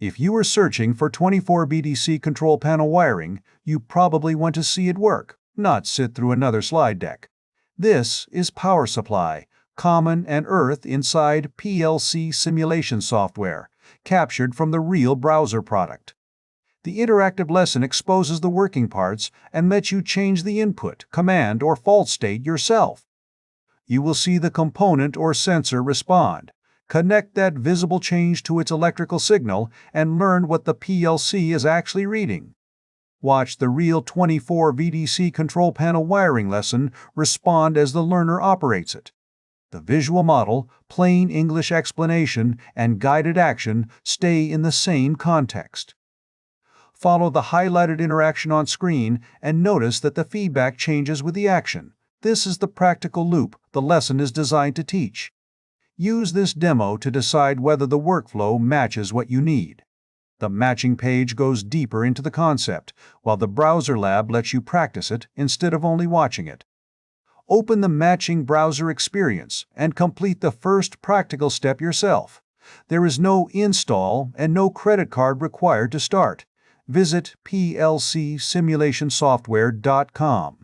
If you were searching for 24 VDC control panel wiring, you probably want to see it work, not sit through another slide deck. This is power supply, common and earth inside PLC Simulation Software, captured from the real browser product. The interactive lesson exposes the working parts and lets you change the input, command, or fault state yourself. You will see the component or sensor respond, connect that visible change to its electrical signal, and learn what the PLC is actually reading. Watch the real 24 VDC control panel wiring lesson respond as the learner operates it. The visual model, plain English explanation, and guided action stay in the same context. Follow the highlighted interaction on screen and notice that the feedback changes with the action. This is the practical loop the lesson is designed to teach. Use this demo to decide whether the workflow matches what you need. The matching page goes deeper into the concept, while the browser lab lets you practice it instead of only watching it. Open the matching browser experience and complete the first practical step yourself. There is no install and no credit card required to start. Visit plcsimulationsoftware.com.